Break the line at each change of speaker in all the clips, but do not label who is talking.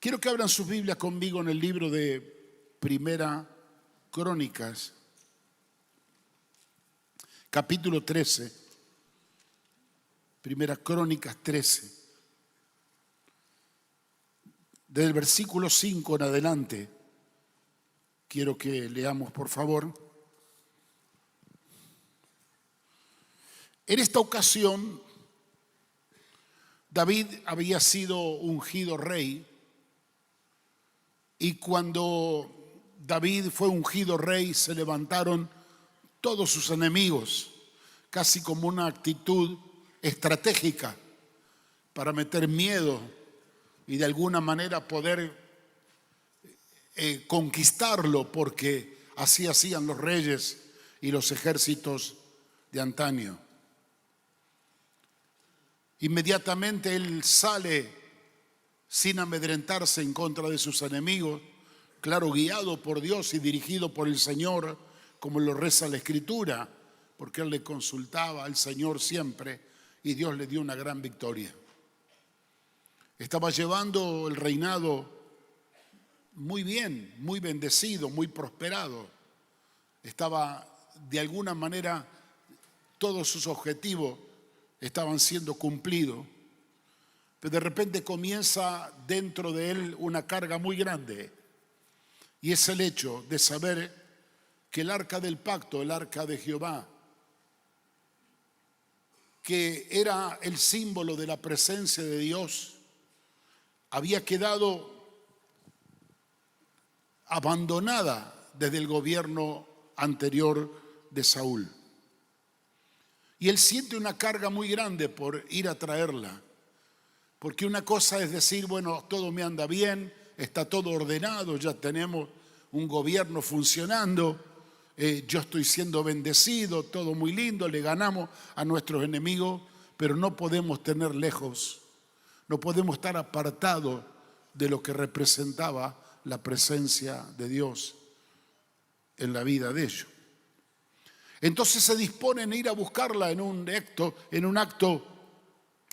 Quiero que abran sus Biblias conmigo en el libro de Primera Crónicas, capítulo 13. Primera Crónicas 13. Desde el versículo 5 en adelante, quiero que leamos, por favor. En esta ocasión, David había sido ungido rey, y cuando David fue ungido rey, se levantaron todos sus enemigos, casi como una actitud estratégica para meter miedo y de alguna manera poder conquistarlo, porque así hacían los reyes y los ejércitos de antaño. Inmediatamente él sale sin amedrentarse en contra de sus enemigos, claro, guiado por Dios y dirigido por el Señor, como lo reza la Escritura, porque él le consultaba al Señor siempre y Dios le dio una gran victoria. Estaba llevando el reinado muy bien, muy bendecido, muy prosperado. Estaba, de alguna manera, todos sus objetivos estaban siendo cumplidos. Pero de repente comienza dentro de él una carga muy grande, y es el hecho de saber que el arca del pacto, el arca de Jehová, que era el símbolo de la presencia de Dios, había quedado abandonada desde el gobierno anterior de Saúl. Y él siente una carga muy grande por ir a traerla. Porque una cosa es decir, bueno, todo me anda bien, está todo ordenado, ya tenemos un gobierno funcionando, yo estoy siendo bendecido, todo muy lindo, le ganamos a nuestros enemigos, pero no podemos tener lejos, no podemos estar apartados de lo que representaba la presencia de Dios en la vida de ellos. Entonces se disponen a ir a buscarla en un acto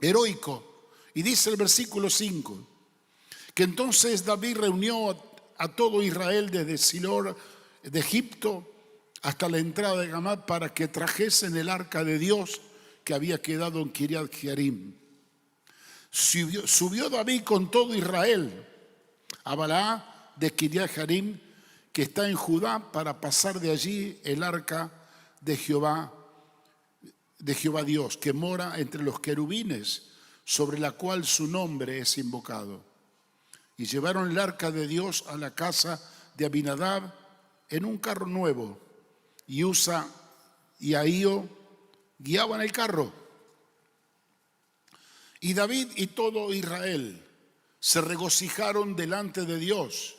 heroico. Y dice el versículo 5, que entonces David reunió a todo Israel desde Silo de Egipto hasta la entrada de Gamat para que trajesen el arca de Dios que había quedado en Kiriat Jearim. Subió David con todo Israel a Balaá de Kiriat Jearim, que está en Judá, para pasar de allí el arca de Jehová Dios, que mora entre los querubines, sobre la cual su nombre es invocado. Y llevaron el arca de Dios a la casa de Abinadab en un carro nuevo, y Usa y Ahío guiaban el carro. Y David y todo Israel se regocijaron delante de Dios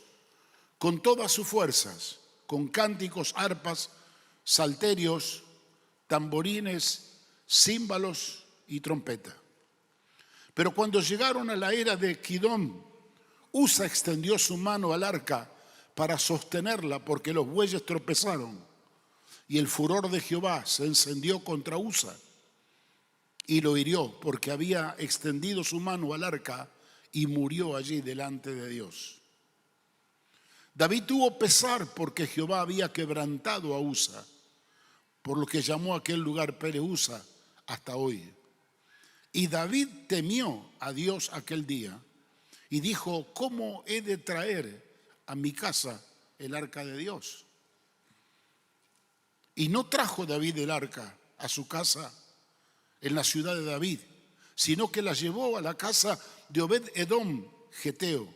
con todas sus fuerzas, con cánticos, arpas, salterios, tamborines, címbalos y trompeta. Pero cuando llegaron a la era de Kidón, Usa extendió su mano al arca para sostenerla, porque los bueyes tropezaron, y el furor de Jehová se encendió contra Usa y lo hirió, porque había extendido su mano al arca y murió allí delante de Dios. David tuvo pesar porque Jehová había quebrantado a Usa, por lo que llamó a aquel lugar Pere-Usa hasta hoy. Y David temió a Dios aquel día y dijo, ¿cómo he de traer a mi casa el arca de Dios? Y no trajo David el arca a su casa en la ciudad de David, sino que la llevó a la casa de Obed-Edom, geteo.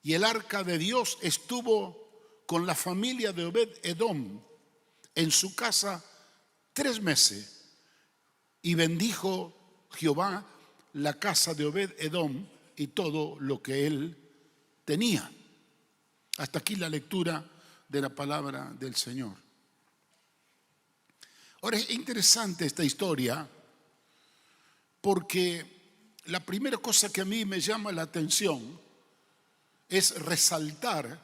Y el arca de Dios estuvo con la familia de Obed-Edom en su casa 3 meses. Y bendijo Jehová la casa de Obed-Edom y todo lo que él tenía. Hasta aquí la lectura de la palabra del Señor. Ahora, es interesante esta historia porque la primera cosa que a mí me llama la atención es resaltar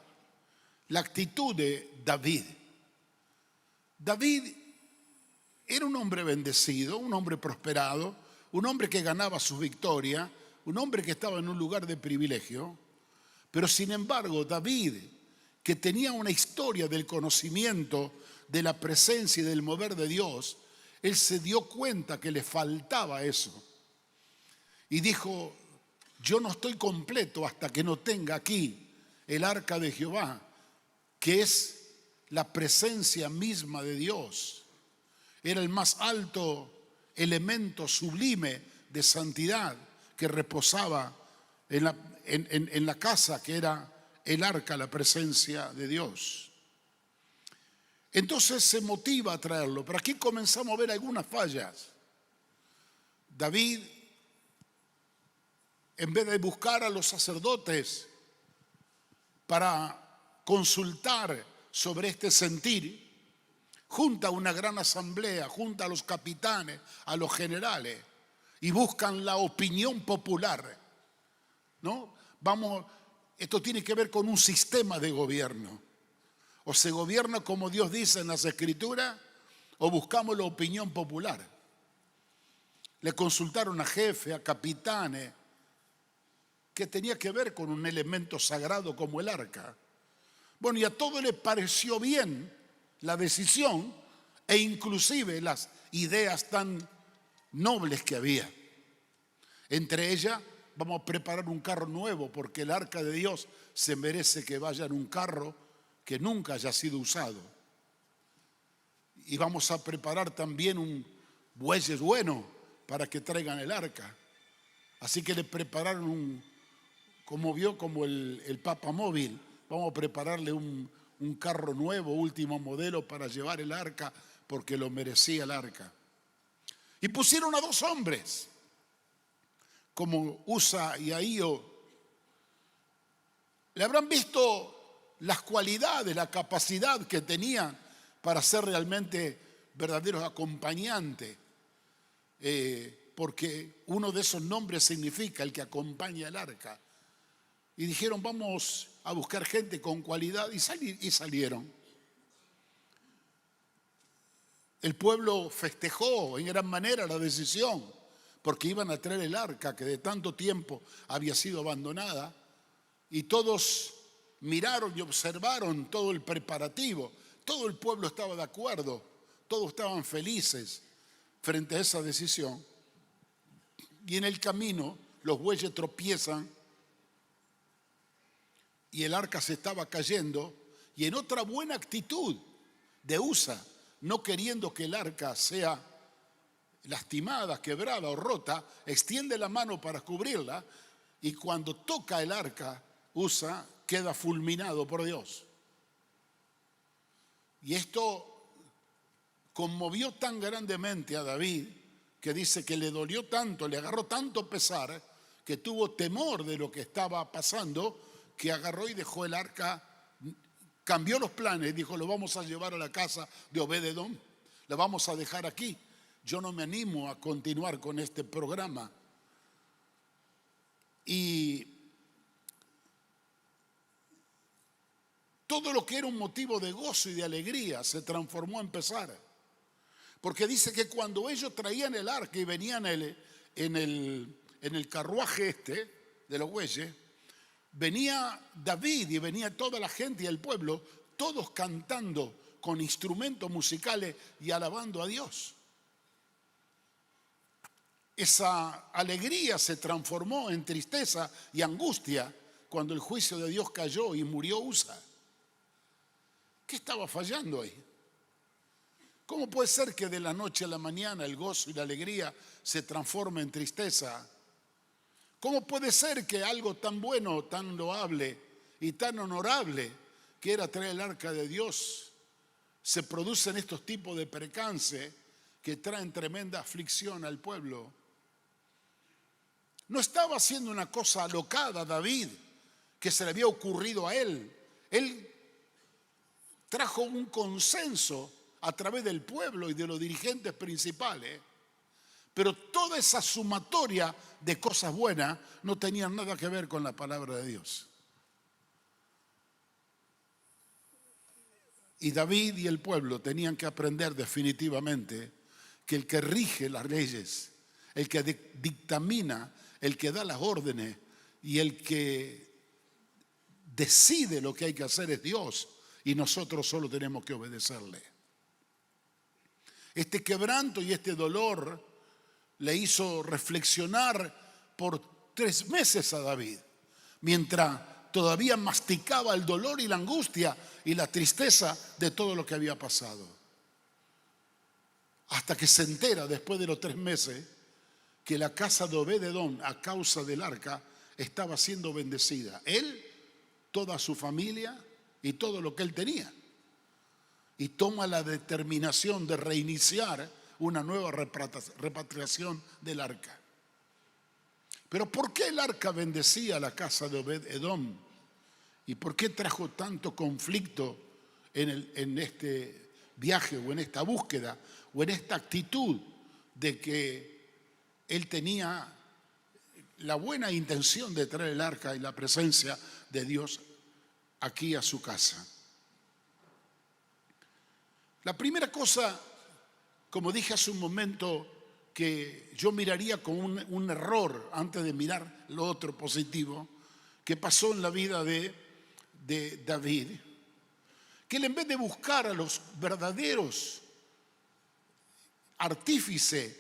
la actitud de David. David era un hombre bendecido, un hombre prosperado, un hombre que ganaba sus victorias, un hombre que estaba en un lugar de privilegio, pero sin embargo David, que tenía una historia del conocimiento, de la presencia y del mover de Dios, él se dio cuenta que le faltaba eso. Y dijo, yo no estoy completo hasta que no tenga aquí el arca de Jehová, que es la presencia misma de Dios. Era el más alto elemento sublime de santidad que reposaba en la casa, que era el arca, la presencia de Dios. Entonces se motiva a traerlo, pero aquí comenzamos a ver algunas fallas. David, en vez de buscar a los sacerdotes para consultar sobre este sentir, junta una gran asamblea, junta a los capitanes, a los generales, y buscan la opinión popular, ¿no? Esto tiene que ver con un sistema de gobierno. O se gobierna como Dios dice en las Escrituras, o buscamos la opinión popular. Le consultaron a jefes, a capitanes, que tenía que ver con un elemento sagrado como el arca. Bueno, y a todos les pareció bien la decisión e inclusive las ideas tan nobles que había. Entre ellas, vamos a preparar un carro nuevo porque el arca de Dios se merece que vaya en un carro que nunca haya sido usado. Y vamos a preparar también un bueyes bueno para que traigan el arca. Así que le prepararon como el Papa Móvil, vamos a prepararle un carro nuevo, último modelo para llevar el arca porque lo merecía el arca. Y pusieron a 2 hombres, como Usa y Ahío. Le habrán visto las cualidades, la capacidad que tenían para ser realmente verdaderos acompañantes, porque uno de esos nombres significa el que acompaña el arca. Y dijeron, vamos a buscar gente con cualidad, y salieron. El pueblo festejó en gran manera la decisión, porque iban a traer el arca que de tanto tiempo había sido abandonada, y todos miraron y observaron todo el preparativo. Todo el pueblo estaba de acuerdo, todos estaban felices frente a esa decisión. Y en el camino los bueyes tropiezan y el arca se estaba cayendo, y en otra buena actitud de Usa, no queriendo que el arca sea lastimada, quebrada o rota, extiende la mano para cubrirla, y cuando toca el arca, Usa queda fulminado por Dios. Y esto conmovió tan grandemente a David que dice que le dolió tanto, le agarró tanto pesar, que tuvo temor de lo que estaba pasando, que agarró y dejó el arca, cambió los planes, dijo, lo vamos a llevar a la casa de Obed-Edom, lo vamos a dejar aquí. Yo no me animo a continuar con este programa. Y todo lo que era un motivo de gozo y de alegría se transformó en pesar. Porque dice que cuando ellos traían el arca y venían en el carruaje de los bueyes, venía David y venía toda la gente y el pueblo, todos cantando con instrumentos musicales y alabando a Dios. Esa alegría se transformó en tristeza y angustia cuando el juicio de Dios cayó y murió Usa. ¿Qué estaba fallando ahí? ¿Cómo puede ser que de la noche a la mañana el gozo y la alegría se transformen en tristeza? ¿Cómo puede ser que algo tan bueno, tan loable y tan honorable que era traer el arca de Dios se producen estos tipos de percances que traen tremenda aflicción al pueblo? No estaba haciendo una cosa alocada David que se le había ocurrido a él. Él trajo un consenso a través del pueblo y de los dirigentes principales, pero toda esa sumatoria de cosas buenas no tenían nada que ver con la palabra de Dios. Y David y el pueblo tenían que aprender definitivamente que el que rige las leyes, el que dictamina el que da las órdenes y el que decide lo que hay que hacer es Dios, y nosotros solo tenemos que obedecerle. Este quebranto y este dolor le hizo reflexionar por 3 meses a David, mientras todavía masticaba el dolor y la angustia y la tristeza de todo lo que había pasado. Hasta que se entera después de los 3 meses que la casa de Obed-Edom, a causa del arca, estaba siendo bendecida. Él, toda su familia y todo lo que él tenía. Y toma la determinación de reiniciar una nueva repatriación del arca. Pero ¿por qué el arca bendecía a la casa de Obed-Edom? ¿Y por qué trajo tanto conflicto en este viaje o en esta búsqueda o en esta actitud de que él tenía la buena intención de traer el arca y la presencia de Dios aquí a su casa? La primera cosa, como dije hace un momento, que yo miraría como un error antes de mirar lo otro positivo que pasó en la vida de David, que él, en vez de buscar a los verdaderos artífices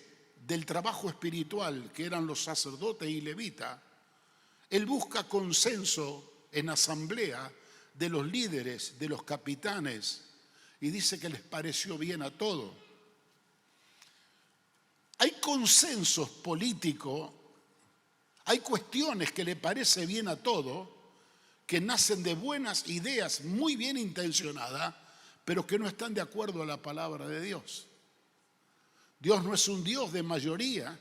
del trabajo espiritual, que eran los sacerdotes y levitas, él busca consenso en asamblea de los líderes, de los capitanes, y dice que les pareció bien a todos. Hay consensos políticos, hay cuestiones que le parece bien a todos, que nacen de buenas ideas muy bien intencionadas, pero que no están de acuerdo a la palabra de Dios. Dios no es un Dios de mayoría.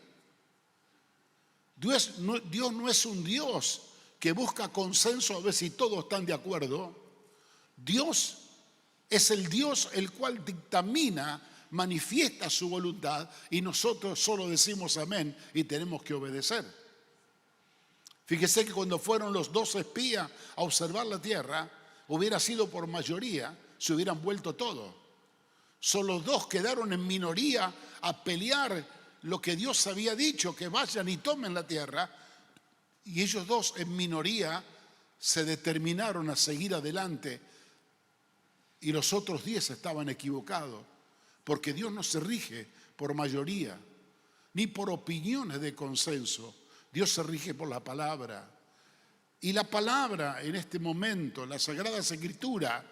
Dios no es un Dios que busca consenso a ver si todos están de acuerdo. Dios es el Dios el cual dictamina, manifiesta su voluntad, y nosotros solo decimos amén y tenemos que obedecer. Fíjese que cuando fueron los 2 espías a observar la tierra, hubiera sido por mayoría, se hubieran vuelto todos. Solo 2 quedaron en minoría a pelear lo que Dios había dicho, que vayan y tomen la tierra, y ellos 2 en minoría se determinaron a seguir adelante, y los otros 10 estaban equivocados, porque Dios no se rige por mayoría, ni por opiniones de consenso. Dios se rige por la palabra. Y la palabra en este momento, la Sagrada Escritura,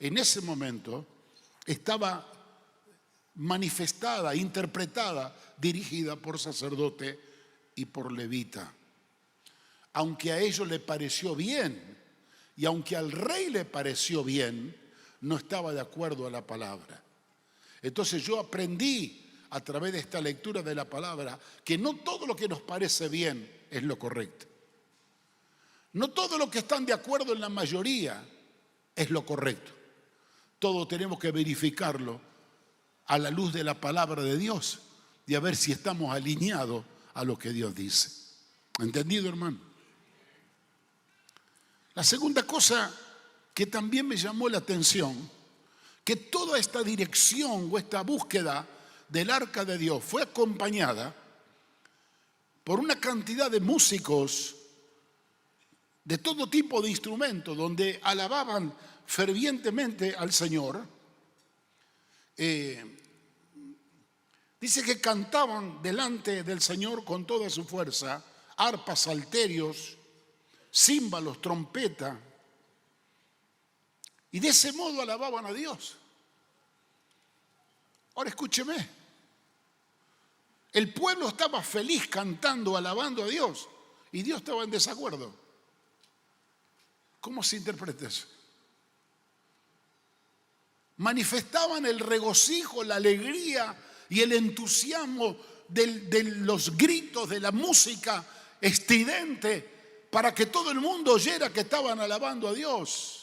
en ese momento, estaba manifestada, interpretada, dirigida por sacerdote y por levita. Aunque a ellos le pareció bien, y aunque al rey le pareció bien, no estaba de acuerdo a la palabra. Entonces yo aprendí a través de esta lectura de la palabra que no todo lo que nos parece bien es lo correcto. No todo lo que están de acuerdo en la mayoría es lo correcto. Todo tenemos que verificarlo a la luz de la palabra de Dios y a ver si estamos alineados a lo que Dios dice. ¿Entendido, hermano? La segunda cosa que también me llamó la atención, que toda esta dirección o esta búsqueda del arca de Dios fue acompañada por una cantidad de músicos de todo tipo de instrumentos, donde alababan fervientemente al Señor. Dice que cantaban delante del Señor con toda su fuerza, arpas, salterios, címbalos, trompeta, y de ese modo alababan a Dios. Ahora escúcheme, el pueblo estaba feliz cantando, alabando a Dios, y Dios estaba en desacuerdo. ¿Cómo se interpreta eso? Manifestaban el regocijo, la alegría y el entusiasmo de los gritos, de la música estridente, para que todo el mundo oyera que estaban alabando a Dios.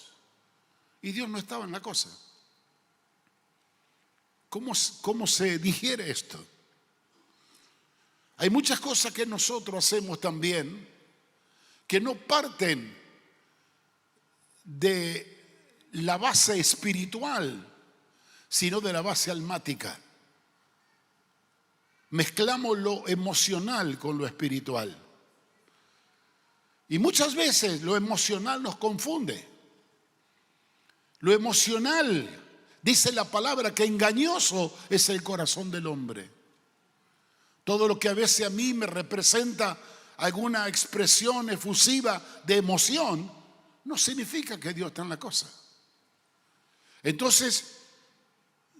Y Dios no estaba en la cosa. ¿Cómo se digiere esto? Hay muchas cosas que nosotros hacemos también que no parten de la base espiritual, sino de la base almática. Mezclamos lo emocional con lo espiritual. Y muchas veces lo emocional nos confunde. Lo emocional, dice la palabra, que engañoso es el corazón del hombre. Todo lo que a veces a mí me representa alguna expresión efusiva de emoción, no significa que Dios está en la cosa. Entonces,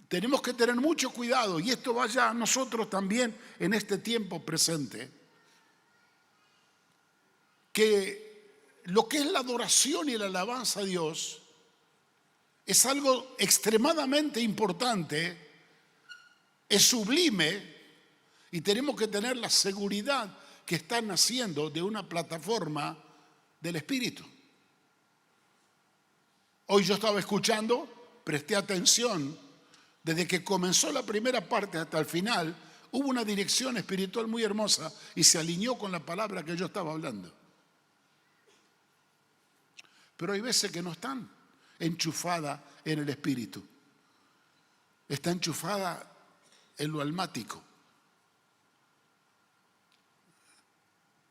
tenemos que tener mucho cuidado, y esto vaya a nosotros también en este tiempo presente, que lo que es la adoración y la alabanza a Dios es algo extremadamente importante, es sublime, y tenemos que tener la seguridad que está naciendo de una plataforma del Espíritu. Hoy yo estaba escuchando, presté atención, desde que comenzó la primera parte hasta el final, hubo una dirección espiritual muy hermosa y se alineó con la palabra que yo estaba hablando. Pero hay veces que no están enchufadas en el Espíritu, está enchufada en lo almático.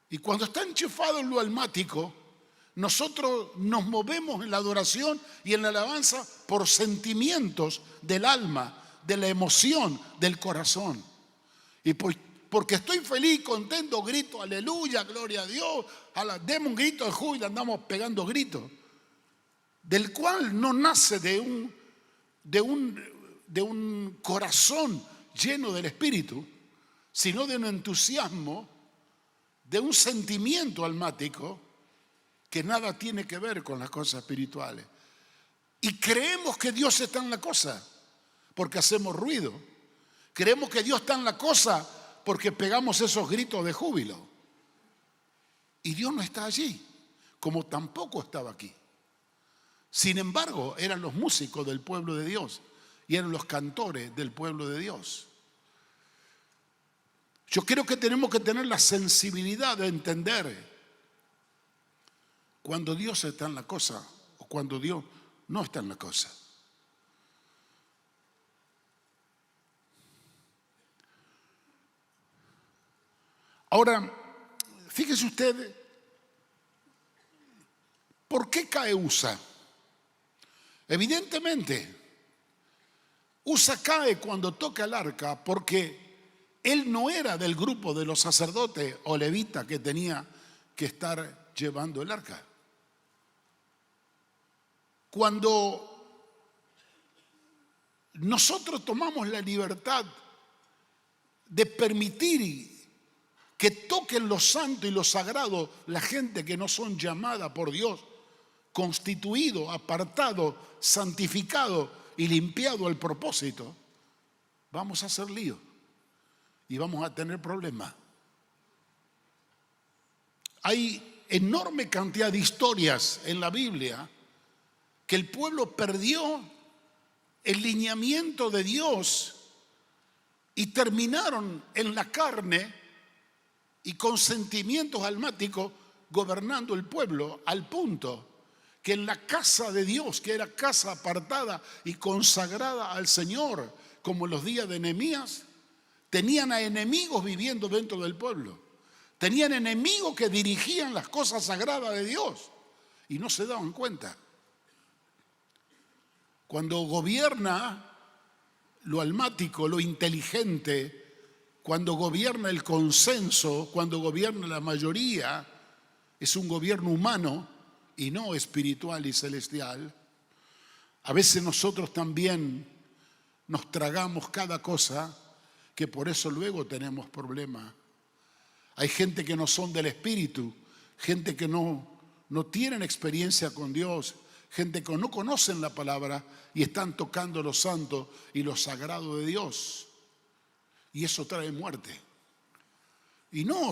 Y cuando está enchufado en lo almático, nosotros nos movemos en la adoración y en la alabanza por sentimientos del alma, de la emoción, del corazón. Y porque estoy feliz, contento, grito, aleluya, gloria a Dios, demos un grito de júbilo, andamos pegando gritos, del cual no nace de un corazón lleno del Espíritu, sino de un entusiasmo, de un sentimiento almático que nada tiene que ver con las cosas espirituales. Y creemos que Dios está en la cosa porque hacemos ruido. Creemos que Dios está en la cosa porque pegamos esos gritos de júbilo. Y Dios no está allí, como tampoco estaba aquí. Sin embargo, eran los músicos del pueblo de Dios y eran los cantores del pueblo de Dios. Yo creo que tenemos que tener la sensibilidad de entender cuando Dios está en la cosa o cuando Dios no está en la cosa. Ahora, fíjese usted, ¿por qué cae Usa? Evidentemente, Usa cae cuando toca el arca porque él no era del grupo de los sacerdotes o levitas que tenía que estar llevando el arca. Cuando nosotros tomamos la libertad de permitir que toquen lo santo y lo sagrado la gente que no son llamada por Dios, constituido, apartado, santificado y limpiado al propósito, vamos a hacer lío y vamos a tener problemas. Hay enorme cantidad de historias en la Biblia que el pueblo perdió el lineamiento de Dios y terminaron en la carne y con sentimientos almáticos gobernando el pueblo, al punto que en la casa de Dios, que era casa apartada y consagrada al Señor, como en los días de Nehemías, tenían a enemigos viviendo dentro del pueblo. Tenían enemigos que dirigían las cosas sagradas de Dios y no se daban cuenta. Cuando gobierna lo almático, lo inteligente, cuando gobierna el consenso, cuando gobierna la mayoría, es un gobierno humano y no espiritual y celestial. A veces nosotros también nos tragamos cada cosa, que por eso luego tenemos problemas. Hay gente que no son del Espíritu, gente que no tienen experiencia con Dios, gente que no conocen la palabra y están tocando lo santo y lo sagrado de Dios. Y eso trae muerte. Y no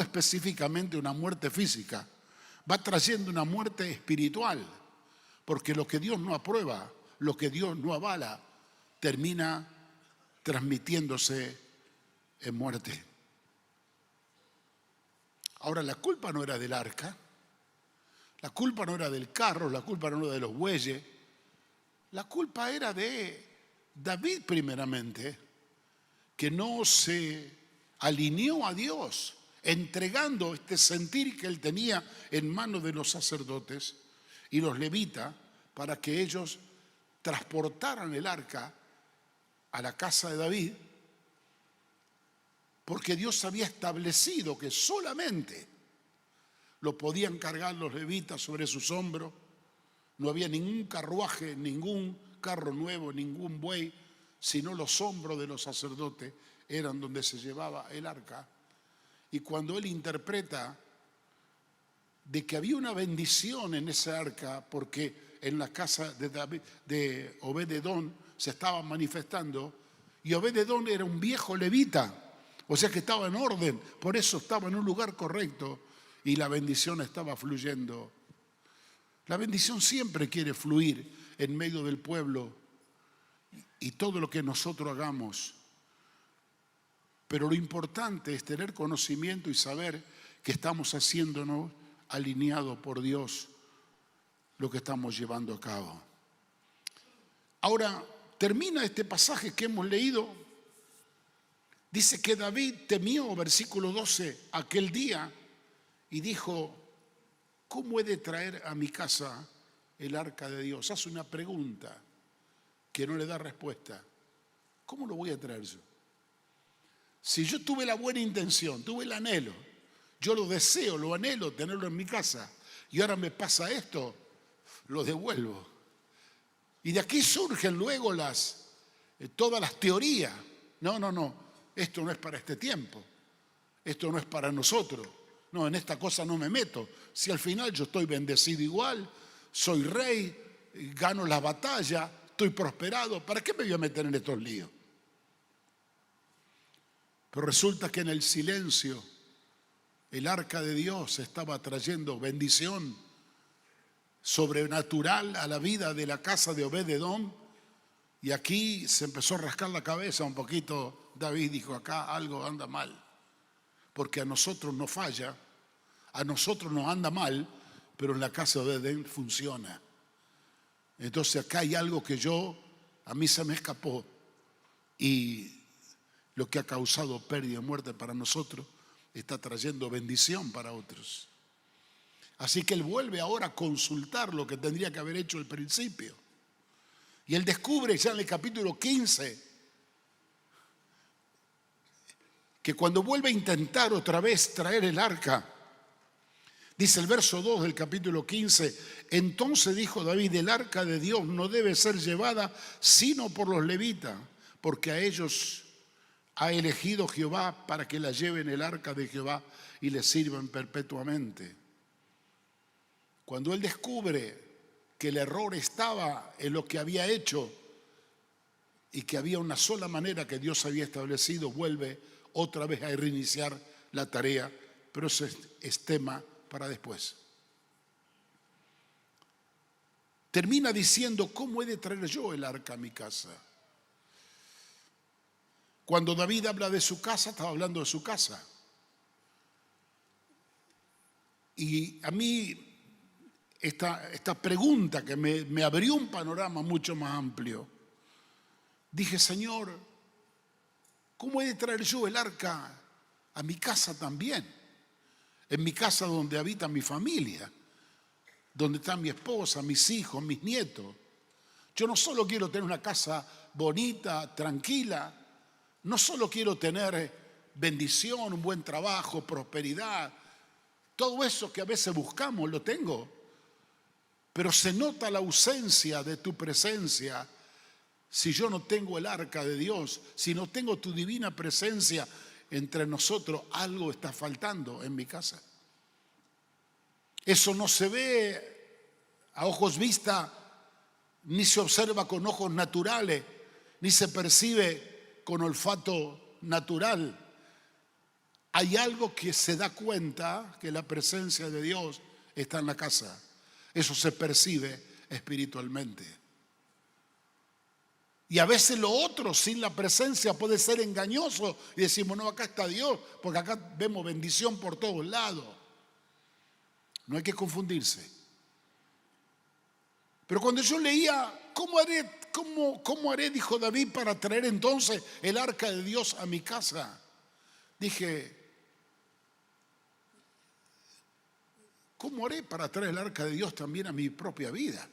específicamente una muerte física, va trayendo una muerte espiritual, porque lo que Dios no aprueba, lo que Dios no avala, termina transmitiéndose en muerte. Ahora, la culpa no era del arca, la culpa no era del carro, la culpa no era de los bueyes, la culpa era de David primeramente, que no se alineó a Dios entregando este sentir que él tenía en manos de los sacerdotes y los levitas para que ellos transportaran el arca a la casa de David, porque Dios había establecido que solamente lo podían cargar los levitas sobre sus hombros. No había ningún carruaje, ningún carro nuevo, ningún buey, sino los hombros de los sacerdotes eran donde se llevaba el arca. Y cuando él interpreta de que había una bendición en esa arca, porque en la casa de David, de Obed-edom, se estaba manifestando, y Obed-edom era un viejo levita, o sea que estaba en orden, por eso estaba en un lugar correcto y la bendición estaba fluyendo. La bendición siempre quiere fluir en medio del pueblo y todo lo que nosotros hagamos. Pero lo importante es tener conocimiento y saber que estamos haciéndonos alineados por Dios lo que estamos llevando a cabo. Ahora, termina este pasaje que hemos leído. Dice que David temió, versículo 12, aquel día y dijo: ¿cómo he de traer a mi casa el arca de Dios? Hace una pregunta que no le da respuesta. ¿Cómo lo voy a traer yo? Si yo tuve la buena intención, tuve el anhelo, yo lo deseo, lo anhelo, tenerlo en mi casa, y ahora me pasa esto, lo devuelvo. Y de aquí surgen luego todas las teorías. No, esto no es para este tiempo, esto no es para nosotros. No, en esta cosa no me meto. Si al final yo estoy bendecido igual, soy rey, gano la batalla, estoy prosperado, ¿para qué me voy a meter en estos líos? Pero resulta que en el silencio el arca de Dios estaba trayendo bendición sobrenatural a la vida de la casa de Obed-edom, y aquí se empezó a rascar la cabeza un poquito. David dijo: acá algo anda mal, porque a nosotros nos falla, a nosotros nos anda mal, pero en la casa de Obed-edom funciona. Entonces acá hay algo que a mí se me escapó, y lo que ha causado pérdida y muerte para nosotros está trayendo bendición para otros. Así que él vuelve ahora a consultar lo que tendría que haber hecho al principio. Y él descubre ya en el capítulo 15 que cuando vuelve a intentar otra vez traer el arca, dice el verso 2 del capítulo 15: entonces dijo David: el arca de Dios no debe ser llevada sino por los levitas, porque a ellos ha elegido Jehová para que la lleven el arca de Jehová y le sirvan perpetuamente. Cuando él descubre que el error estaba en lo que había hecho y que había una sola manera que Dios había establecido, vuelve otra vez a reiniciar la tarea, pero eso es tema para después. Termina diciendo: ¿cómo he de traer yo el arca a mi casa? Cuando David habla de su casa, estaba hablando de su casa. Y a mí esta pregunta que me abrió un panorama mucho más amplio. Dije: Señor, ¿cómo he de traer yo el arca a mi casa también? En mi casa donde habita mi familia, donde está mi esposa, mis hijos, mis nietos. Yo no solo quiero tener una casa bonita, tranquila, no solo quiero tener bendición, un buen trabajo, prosperidad, todo eso que a veces buscamos lo tengo, pero se nota la ausencia de tu presencia si yo no tengo el arca de Dios, si no tengo tu divina presencia entre nosotros. Algo está faltando en mi casa. Eso no se ve a ojos vista, ni se observa con ojos naturales, ni se percibe con olfato natural. Hay algo que se da cuenta que la presencia de Dios está en la casa. Eso se percibe espiritualmente. Y a veces lo otro sin la presencia puede ser engañoso y decimos: no, acá está Dios, porque acá vemos bendición por todos lados. No hay que confundirse. Pero cuando yo leía, ¿cómo haré, dijo David, para traer entonces el arca de Dios a mi casa? Dije: ¿cómo haré para traer el arca de Dios también a mi propia vida?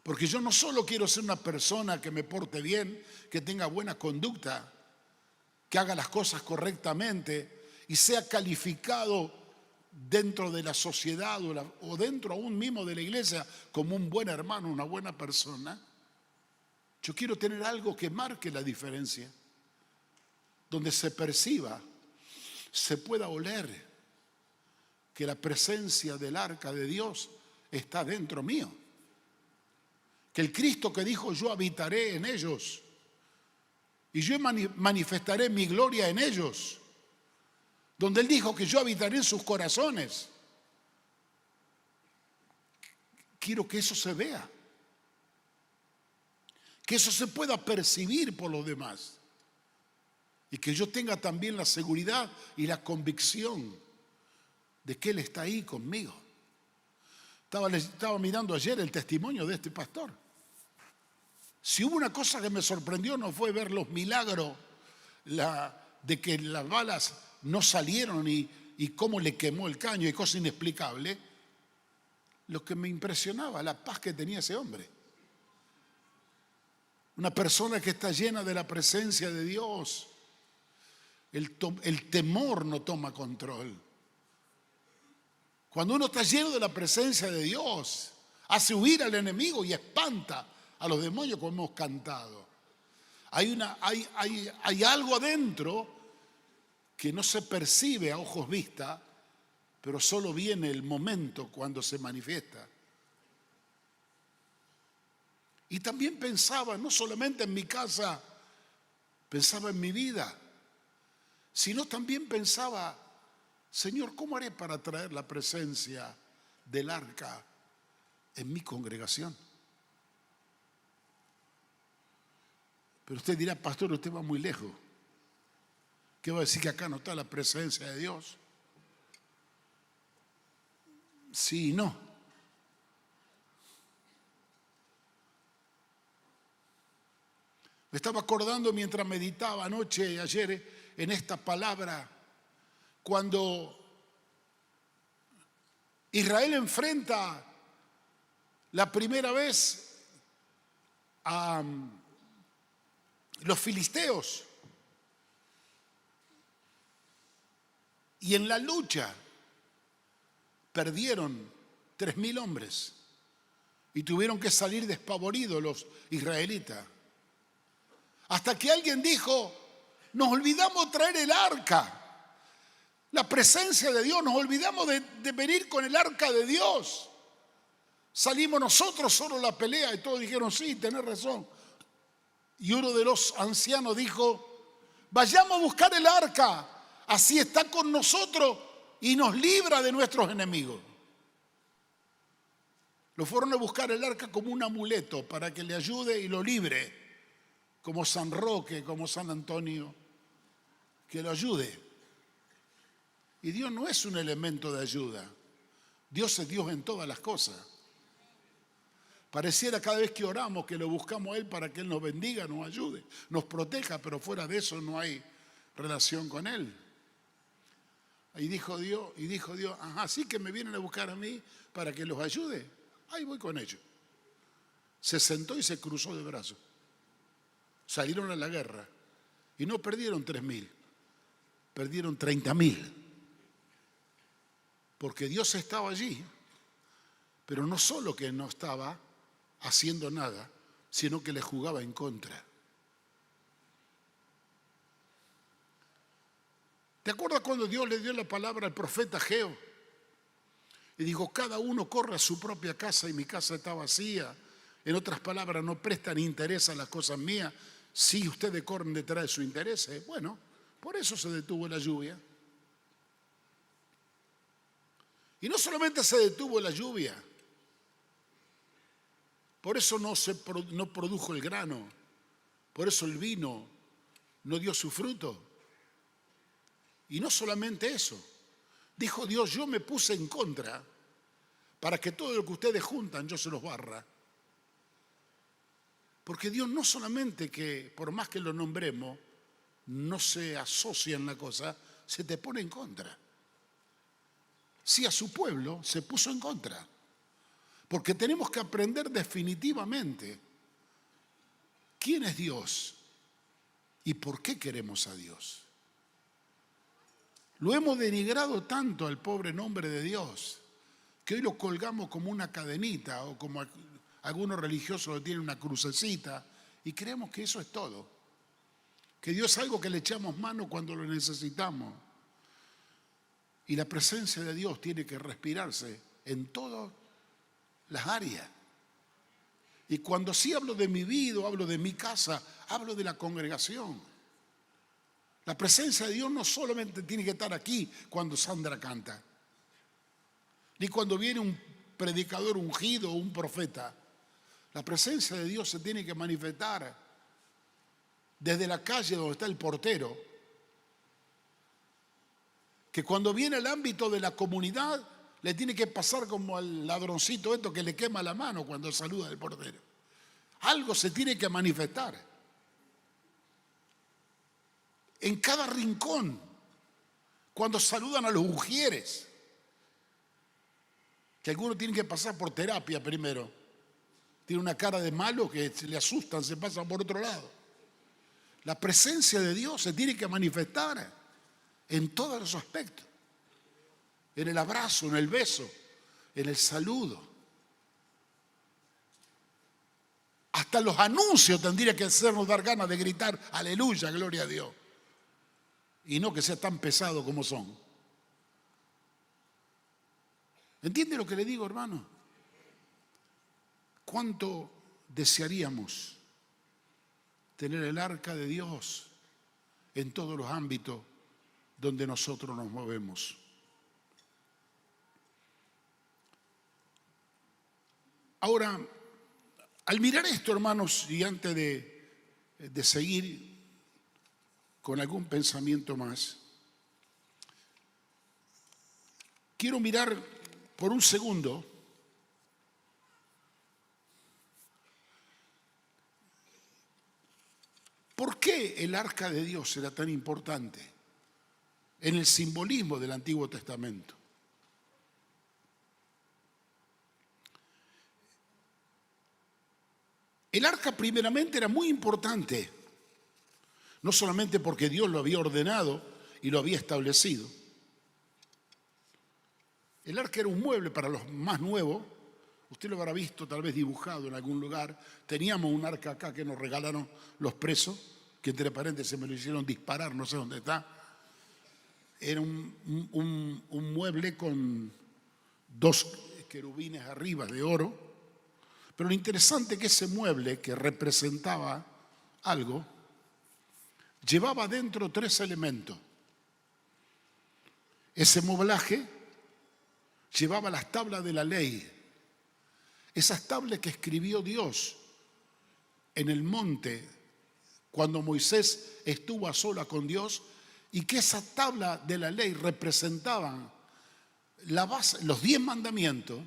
Porque yo no solo quiero ser una persona que me porte bien, que tenga buena conducta, que haga las cosas correctamente y sea calificado dentro de la sociedad o dentro aún mismo de la iglesia como un buen hermano, una buena persona. Yo quiero tener algo que marque la diferencia, donde se perciba, se pueda oler que la presencia del arca de Dios está dentro mío. Que el Cristo que dijo yo habitaré en ellos y yo manifestaré mi gloria en ellos, donde Él dijo que yo habitaré en sus corazones. Quiero que eso se vea, que eso se pueda percibir por los demás y que yo tenga también la seguridad y la convicción de que Él está ahí conmigo. Estaba mirando ayer el testimonio de este pastor. Si hubo una cosa que me sorprendió no fue ver los milagros de que las balas no salieron y cómo le quemó el caño y cosa inexplicable. Lo que me impresionaba, la paz que tenía ese hombre. Una persona que está llena de la presencia de Dios. El temor no toma control. Cuando uno está lleno de la presencia de Dios, hace huir al enemigo y espanta a los demonios, como hemos cantado. Hay algo adentro que no se percibe a ojos vista, pero solo viene el momento cuando se manifiesta. Y también pensaba, no solamente en mi casa, pensaba en mi vida, sino también pensaba, Señor, ¿cómo haré para traer la presencia del arca en mi congregación? Pero usted dirá, pastor, usted va muy lejos. ¿Qué va a decir que acá no está la presencia de Dios? Sí y no. Me estaba acordando mientras meditaba anoche y ayer en esta palabra, cuando Israel enfrenta la primera vez a los filisteos. Y en la lucha perdieron 3.000 hombres y tuvieron que salir despavoridos los israelitas. Hasta que alguien dijo, nos olvidamos traer el arca, la presencia de Dios, nos olvidamos de venir con el arca de Dios. Salimos nosotros solo a la pelea y todos dijeron, sí, tenés razón. Y uno de los ancianos dijo, vayamos a buscar el arca, así está con nosotros y nos libra de nuestros enemigos. Lo fueron a buscar el arca como un amuleto para que le ayude y lo libre, como San Roque, como San Antonio, que lo ayude. Y Dios no es un elemento de ayuda. Dios es Dios en todas las cosas. Pareciera cada vez que oramos que lo buscamos a Él para que Él nos bendiga, nos ayude, nos proteja, pero fuera de eso no hay relación con Él. Y dijo Dios, ajá, sí que me vienen a buscar a mí para que los ayude. Ahí voy con ellos. Se sentó y se cruzó de brazos. Salieron a la guerra y no perdieron 3.000, perdieron 30.000. Porque Dios estaba allí, pero no solo que no estaba haciendo nada, sino que le jugaba en contra. ¿Te acuerdas cuando Dios le dio la palabra al profeta Ageo? Y dijo, cada uno corre a su propia casa y mi casa está vacía. En otras palabras, no prestan interés a las cosas mías. Si ustedes corren detrás de su interés, bueno, por eso se detuvo la lluvia. Y no solamente se detuvo la lluvia, por eso no produjo el grano, por eso el vino no dio su fruto. Y no solamente eso, dijo Dios, yo me puse en contra para que todo lo que ustedes juntan yo se los barra. Porque Dios no solamente que, por más que lo nombremos, no se asocia en la cosa, se te pone en contra. sí a su pueblo, se puso en contra. Porque tenemos que aprender definitivamente quién es Dios y por qué queremos a Dios. Lo hemos denigrado tanto al pobre nombre de Dios que hoy lo colgamos como una cadenita o como algunos religiosos lo tienen una crucecita y creemos que eso es todo. Que Dios es algo que le echamos mano cuando lo necesitamos. Y la presencia de Dios tiene que respirarse en todas las áreas. Y cuando sí hablo de mi vida, hablo de mi casa, hablo de la congregación. La presencia de Dios no solamente tiene que estar aquí cuando Sandra canta, ni cuando viene un predicador ungido o un profeta. La presencia de Dios se tiene que manifestar desde la calle donde está el portero, que cuando viene al ámbito de la comunidad le tiene que pasar como al ladroncito esto que le quema la mano cuando saluda al portero. Algo se tiene que manifestar. En cada rincón, cuando saludan a los ujieres, que algunos tienen que pasar por terapia primero. Tiene una cara de malo que se le asustan, se pasan por otro lado. La presencia de Dios se tiene que manifestar en todos los aspectos. En el abrazo, en el beso, en el saludo. Hasta los anuncios tendría que hacernos dar ganas de gritar, aleluya, gloria a Dios. Y no que sea tan pesado como son. ¿Entiende lo que le digo, hermano? ¿Cuánto desearíamos tener el arca de Dios en todos los ámbitos donde nosotros nos movemos? Ahora, al mirar esto, hermanos, y antes de seguir con algún pensamiento más, quiero mirar por un segundo ¿por qué el arca de Dios era tan importante en el simbolismo del Antiguo Testamento? El arca primeramente era muy importante, no solamente porque Dios lo había ordenado y lo había establecido. El arca era un mueble para los más nuevos. Usted lo habrá visto tal vez dibujado en algún lugar. Teníamos un arca acá que nos regalaron los presos, que entre paréntesis me lo hicieron disparar, no sé dónde está. Era un mueble con 2 querubines arriba de oro. Pero lo interesante es que ese mueble que representaba algo, llevaba dentro 3 elementos. Ese mueblaje llevaba las tablas de la ley, esas tablas que escribió Dios en el monte cuando Moisés estuvo a solas con Dios, y que esas tablas de la ley representaban la base, los 10 mandamientos,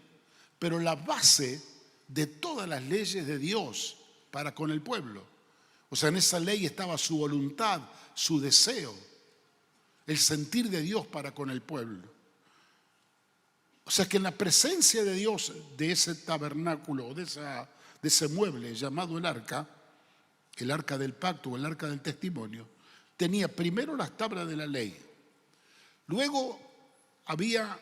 pero la base de todas las leyes de Dios para con el pueblo. O sea, en esa ley estaba su voluntad, su deseo, el sentir de Dios para con el pueblo. O sea que en la presencia de Dios, de ese tabernáculo, de ese mueble llamado el arca del pacto o el arca del testimonio, tenía primero las tablas de la ley. Luego había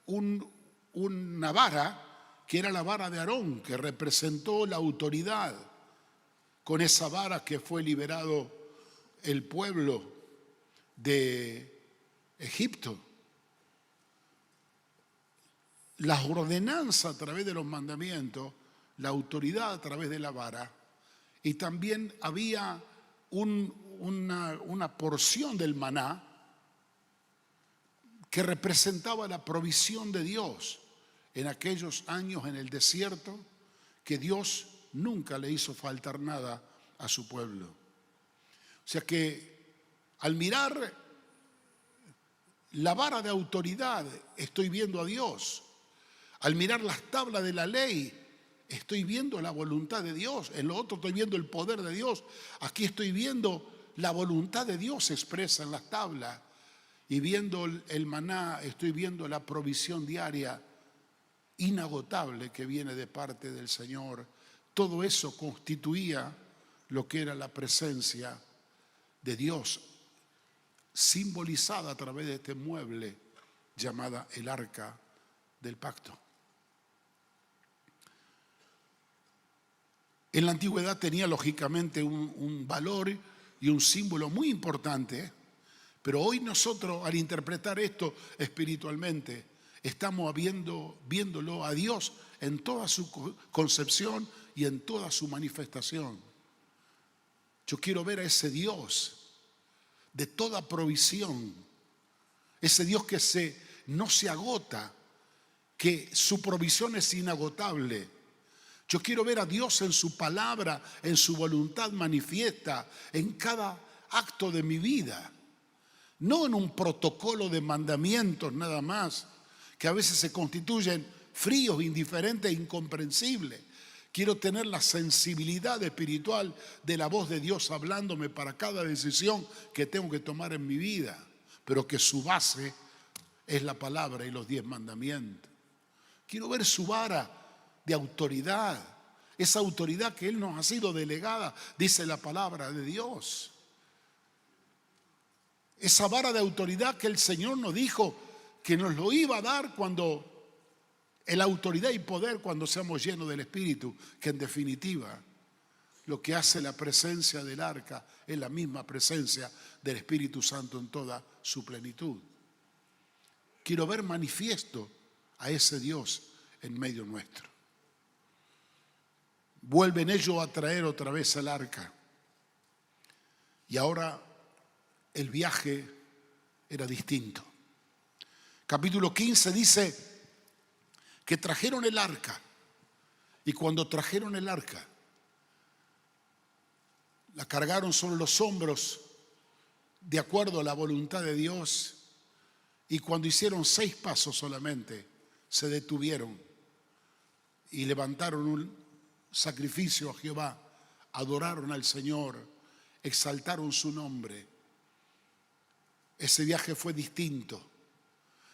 una vara, que era la vara de Aarón, que representó la autoridad. Con esa vara que fue liberado el pueblo de Egipto. Las ordenanzas a través de los mandamientos, la autoridad a través de la vara, y también había una porción del maná que representaba la provisión de Dios en aquellos años en el desierto, que Dios nunca le hizo faltar nada a su pueblo. O sea que al mirar la vara de autoridad estoy viendo a Dios. Al mirar las tablas de la ley, estoy viendo la voluntad de Dios. En lo otro estoy viendo el poder de Dios. Aquí estoy viendo la voluntad de Dios expresa en las tablas. Y viendo el maná, estoy viendo la provisión diaria inagotable que viene de parte del Señor. Todo eso constituía lo que era la presencia de Dios, simbolizada a través de este mueble llamada el Arca del Pacto. En la antigüedad tenía lógicamente un valor y un símbolo muy importante, pero hoy nosotros, al interpretar esto espiritualmente, estamos viéndolo a Dios en toda su concepción y en toda su manifestación. Yo quiero ver a ese Dios de toda provisión, ese Dios que no se agota, que su provisión es inagotable. Yo quiero ver a Dios en su palabra, en su voluntad manifiesta, en cada acto de mi vida. No en un protocolo de mandamientos nada más, que a veces se constituyen fríos, indiferentes e incomprensibles. Quiero tener la sensibilidad espiritual de la voz de Dios hablándome para cada decisión que tengo que tomar en mi vida, pero que su base es la palabra y los 10 mandamientos. Quiero ver su vara de autoridad, esa autoridad que Él nos ha sido delegada, dice la palabra de Dios. Esa vara de autoridad que el Señor nos dijo que nos lo iba a dar cuando, la autoridad y poder cuando seamos llenos del Espíritu, que en definitiva lo que hace la presencia del arca es la misma presencia del Espíritu Santo en toda su plenitud. Quiero ver manifiesto a ese Dios en medio nuestro. Vuelven ellos a traer otra vez el arca. Y ahora el viaje era distinto. Capítulo 15 dice que trajeron el arca. Y cuando trajeron el arca, la cargaron sobre los hombros de acuerdo a la voluntad de Dios. Y cuando hicieron 6 pasos solamente, se detuvieron y levantaron un sacrificio a Jehová, adoraron al Señor, exaltaron su nombre. Ese viaje fue distinto.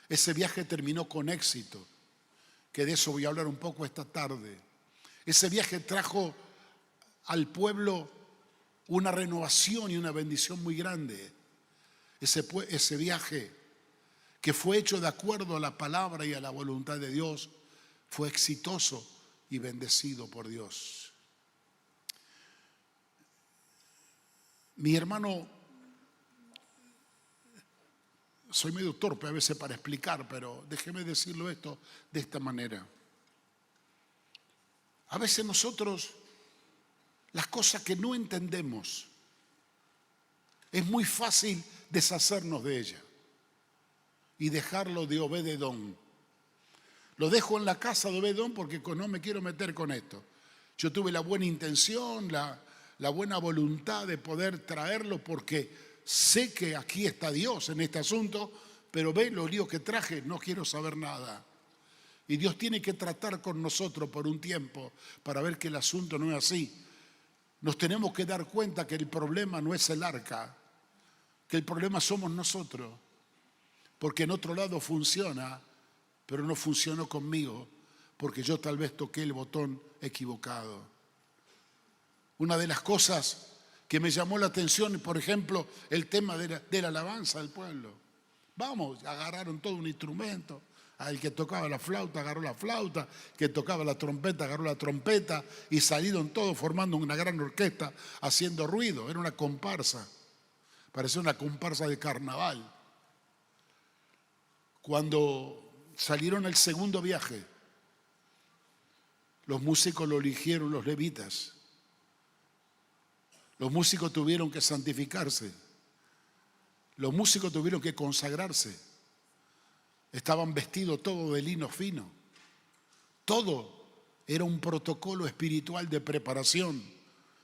Ese viaje terminó con éxito, que de eso voy a hablar un poco esta tarde. Ese viaje trajo al pueblo una renovación y una bendición muy grande. Ese viaje que fue hecho de acuerdo a la palabra y a la voluntad de Dios, fue exitoso y bendecido por Dios. Mi hermano, soy medio torpe a veces para explicar, pero déjeme decirlo esto de esta manera. A veces nosotros, las cosas que no entendemos, es muy fácil deshacernos de ellas y dejarlo de Obed-Edom. Lo dejo en la casa de Obed-Edom porque no me quiero meter con esto. Yo tuve la buena intención, la buena voluntad de poder traerlo porque sé que aquí está Dios en este asunto, pero ve los líos que traje, no quiero saber nada. Y Dios tiene que tratar con nosotros por un tiempo para ver que el asunto no es así. Nos tenemos que dar cuenta que el problema no es el arca, que el problema somos nosotros. Porque en otro lado funciona, pero no funcionó conmigo, porque yo tal vez toqué el botón equivocado. Una de las cosas que me llamó la atención, por ejemplo, el tema de la alabanza del pueblo. Vamos, agarraron todo un instrumento. El que tocaba la flauta agarró la flauta, el que tocaba la trompeta agarró la trompeta y salieron todos formando una gran orquesta haciendo ruido. Era una comparsa, parecía una comparsa de carnaval. Cuando salieron el segundo viaje, los músicos lo eligieron los levitas. Los músicos tuvieron que santificarse. Los músicos tuvieron que consagrarse. Estaban vestidos todos de lino fino. Todo era un protocolo espiritual de preparación,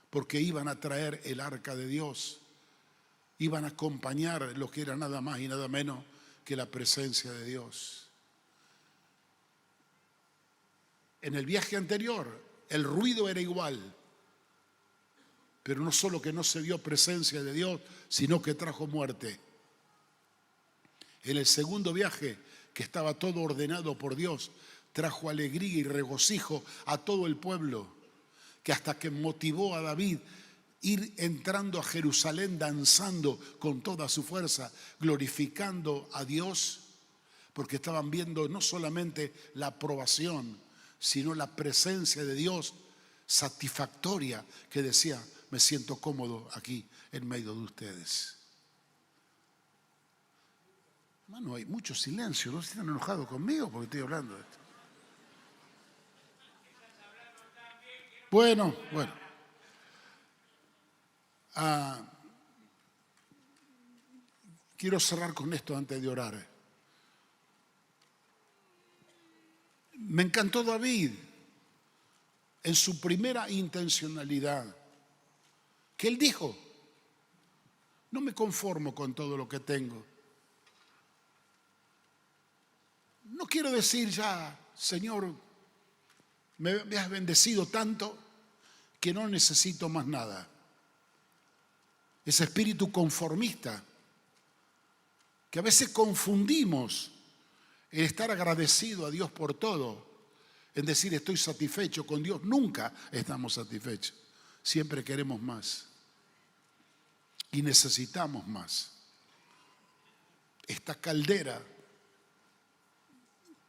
porque iban a traer el arca de Dios. Iban a acompañar lo que era nada más y nada menos que la presencia de Dios. En el viaje anterior, el ruido era igual, pero no solo que no se vio presencia de Dios, sino que trajo muerte. En el segundo viaje, que estaba todo ordenado por Dios, trajo alegría y regocijo a todo el pueblo, que hasta que motivó a David ir entrando a Jerusalén danzando con toda su fuerza, glorificando a Dios, porque estaban viendo no solamente la aprobación, sino la presencia de Dios satisfactoria, que decía, me siento cómodo aquí en medio de ustedes. Hermano, hay mucho silencio, no están enojados conmigo porque estoy hablando de esto. Bueno. Quiero cerrar con esto antes de orar. Me encantó David en su primera intencionalidad, que él dijo, no me conformo con todo lo que tengo. No quiero decir ya, Señor, me has bendecido tanto que no necesito más nada. Ese espíritu conformista, que a veces confundimos el estar agradecido a Dios por todo, en decir estoy satisfecho con Dios. Nunca estamos satisfechos, siempre queremos más y necesitamos más. Esta caldera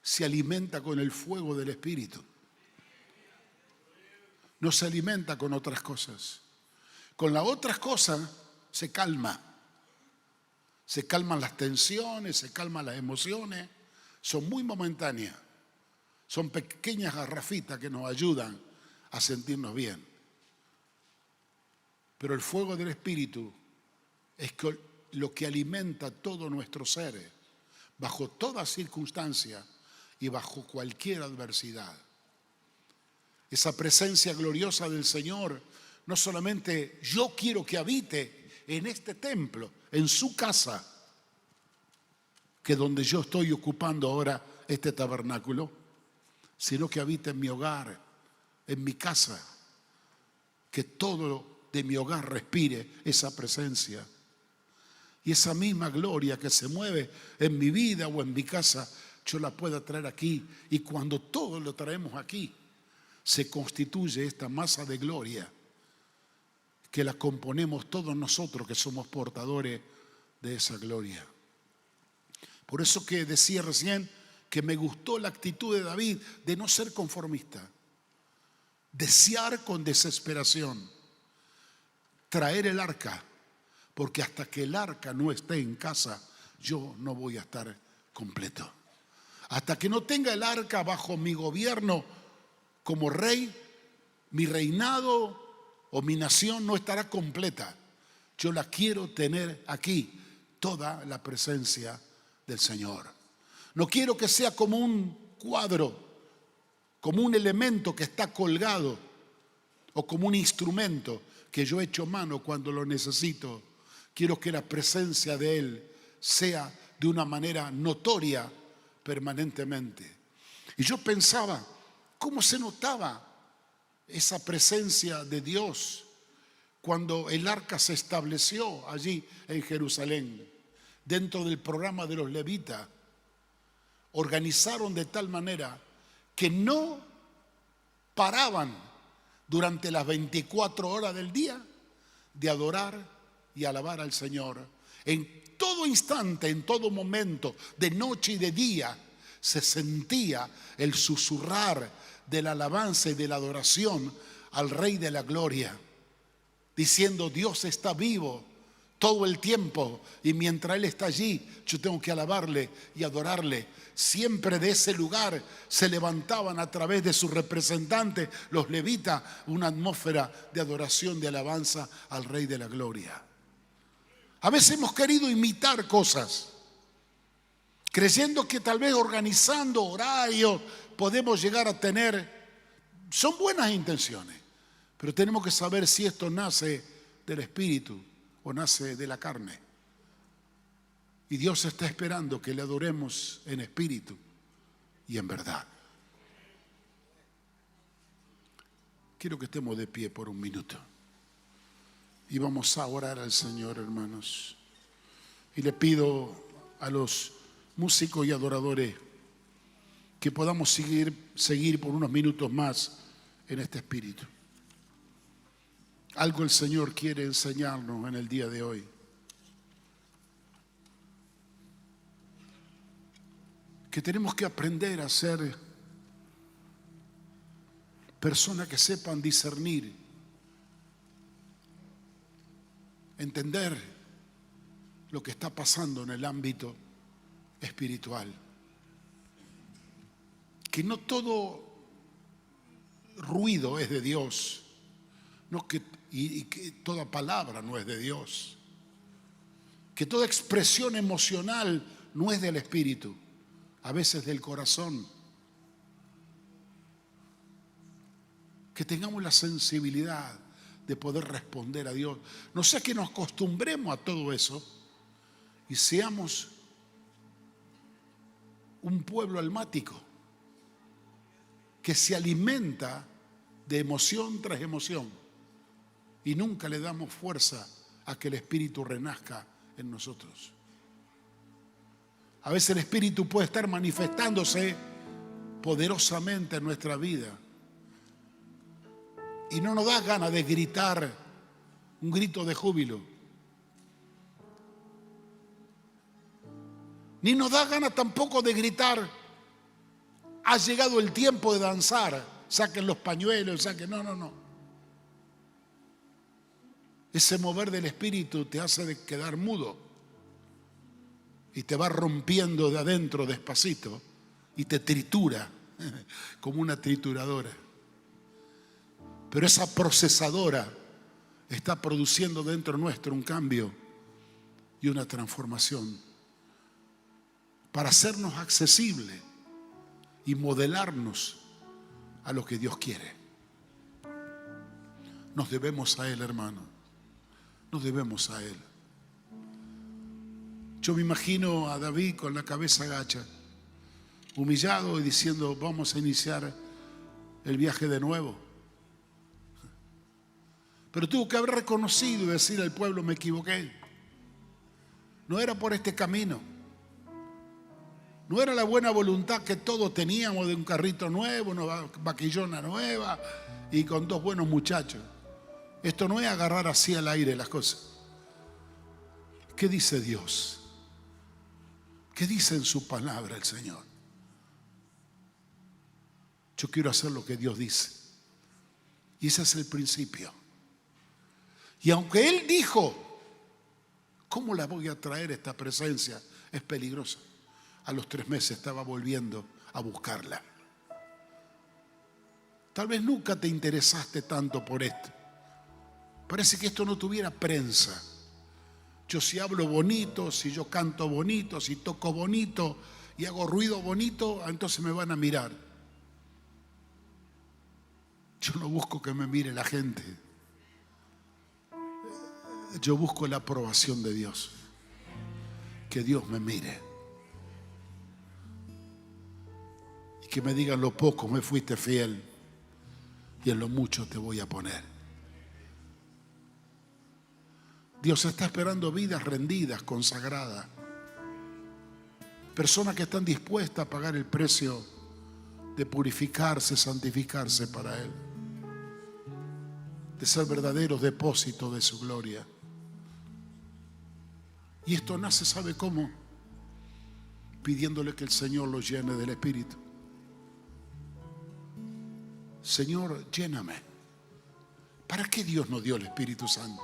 se alimenta con el fuego del Espíritu. No se alimenta con otras cosas. Con las otras cosas se calma. Se calman las tensiones, se calman las emociones. Son muy momentáneas. Son pequeñas garrafitas que nos ayudan a sentirnos bien. Pero el fuego del Espíritu es lo que alimenta todo nuestro ser, bajo toda circunstancia y bajo cualquier adversidad. Esa presencia gloriosa del Señor, no solamente yo quiero que habite en este templo, en su casa, que donde yo estoy ocupando ahora este tabernáculo, sino que habite en mi hogar, en mi casa, que todo de mi hogar respire esa presencia. Y esa misma gloria que se mueve en mi vida o en mi casa, yo la pueda traer aquí. Y cuando todo lo traemos aquí, se constituye esta masa de gloria que la componemos todos nosotros que somos portadores de esa gloria. Por eso que decía recién que me gustó la actitud de David de no ser conformista, desear con desesperación, traer el arca, porque hasta que el arca no esté en casa, yo no voy a estar completo. Hasta que no tenga el arca bajo mi gobierno como rey, mi reinado o mi nación no estará completa. Yo la quiero tener aquí, toda la presencia del Señor. No quiero que sea como un cuadro, como un elemento que está colgado o como un instrumento que yo echo mano cuando lo necesito. Quiero que la presencia de Él sea de una manera notoria permanentemente. Y yo pensaba, ¿cómo se notaba esa presencia de Dios cuando el arca se estableció allí en Jerusalén? Dentro del programa de los levitas, organizaron de tal manera que no paraban durante las 24 horas del día de adorar y alabar al Señor. En todo instante, en todo momento, de noche y de día, se sentía el susurrar de la alabanza y de la adoración al Rey de la Gloria, diciendo: Dios está vivo todo el tiempo y mientras Él está allí, yo tengo que alabarle y adorarle. Siempre de ese lugar se levantaban a través de sus representantes, los levitas, una atmósfera de adoración, de alabanza al Rey de la Gloria. A veces hemos querido imitar cosas, creyendo que tal vez organizando horarios podemos llegar a tener, son buenas intenciones, pero tenemos que saber si esto nace del Espíritu o nace de la carne. Y Dios está esperando que le adoremos en espíritu y en verdad. Quiero que estemos de pie por un minuto y vamos a orar al Señor, hermanos. Y le pido a los músicos y adoradores, que podamos seguir por unos minutos más en este espíritu. Algo el Señor quiere enseñarnos en el día de hoy. Que tenemos que aprender a ser personas que sepan discernir, entender lo que está pasando en el ámbito espiritual. Que no todo ruido es de Dios, y que toda palabra no es de Dios, que toda expresión emocional no es del espíritu, a veces del corazón. Que tengamos la sensibilidad de poder responder a Dios. No sea que nos acostumbremos a todo eso y seamos un pueblo almático que se alimenta de emoción tras emoción y nunca le damos fuerza a que el Espíritu renazca en nosotros. A veces el Espíritu puede estar manifestándose poderosamente en nuestra vida y no nos da ganas de gritar un grito de júbilo, ni nos da ganas tampoco de gritar: ha llegado el tiempo de danzar, saquen los pañuelos, saquen. No. Ese mover del Espíritu te hace quedar mudo y te va rompiendo de adentro despacito y te tritura como una trituradora. Pero esa procesadora está produciendo dentro nuestro un cambio y una transformación para hacernos accesibles y modelarnos a lo que Dios quiere. Nos debemos a Él, hermano. Nos debemos a Él. Yo me imagino a David con la cabeza agacha, humillado y diciendo: vamos a iniciar el viaje de nuevo. Pero tuvo que haber reconocido y decir al pueblo: me equivoqué. No era por este camino. No era la buena voluntad que todos teníamos de un carrito nuevo, una vaquillona nueva y con dos buenos muchachos. Esto no es agarrar así al aire las cosas. ¿Qué dice Dios? ¿Qué dice en su palabra el Señor? Yo quiero hacer lo que Dios dice. Y ese es el principio. Y aunque Él dijo: ¿cómo la voy a traer esta presencia? Es peligrosa. A los 3 meses estaba volviendo a buscarla. Tal vez nunca te interesaste tanto por esto. Parece que esto no tuviera prensa. Yo si hablo bonito, si yo canto bonito, si toco bonito y hago ruido bonito, entonces me van a mirar. Yo no busco que me mire la gente. Yo busco la aprobación de Dios. Que Dios me mire. Y que me digan: lo poco me fuiste fiel y en lo mucho te voy a poner. Dios está esperando vidas rendidas, consagradas. Personas que están dispuestas a pagar el precio de purificarse, santificarse para Él. De ser verdaderos depósitos de su gloria. Y esto nace, ¿sabe cómo? Pidiéndole que el Señor los llene del Espíritu. Señor, lléname. ¿Para qué Dios nos dio el Espíritu Santo?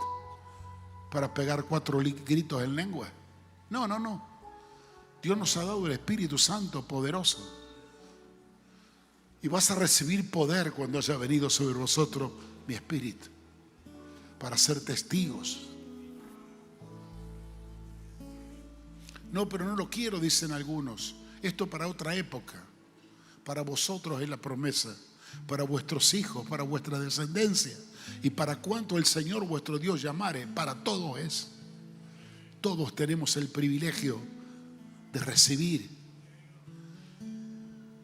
¿Para pegar 4 gritos en lengua? No. Dios nos ha dado el Espíritu Santo poderoso. Y vas a recibir poder cuando haya venido sobre vosotros mi Espíritu, para ser testigos. No, pero no lo quiero, dicen algunos. Esto para otra época. Para vosotros es la promesa. Para vuestros hijos, para vuestra descendencia. Y para cuanto el Señor vuestro Dios llamare, para todos es. Todos tenemos el privilegio de recibir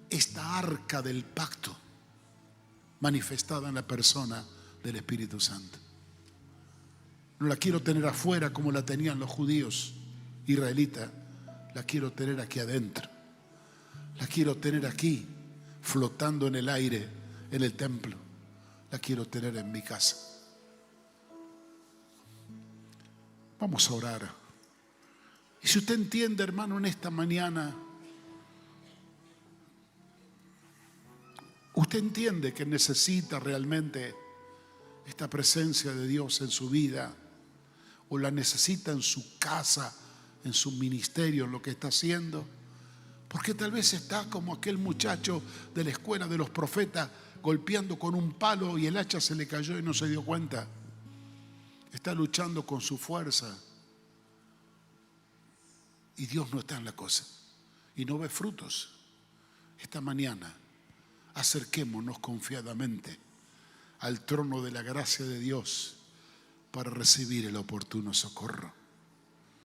esta arca del pacto manifestada en la persona del Espíritu Santo. No la quiero tener afuera como la tenían los judíos israelitas. la quiero tener aquí adentro. La quiero tener aquí, flotando en el aire, en el templo. La quiero tener en mi casa. Vamos a orar. Y si usted entiende, hermano, en esta mañana, usted entiende que necesita realmente esta presencia de Dios en su vida, o la necesita en su casa, en su ministerio, en lo que está haciendo, porque tal vez está como aquel muchacho de la escuela de los profetas, golpeando con un palo y el hacha se le cayó y no se dio cuenta. Está luchando con su fuerza y Dios no está en la cosa y no ve frutos. Esta mañana acerquémonos confiadamente al trono de la gracia de Dios para recibir el oportuno socorro.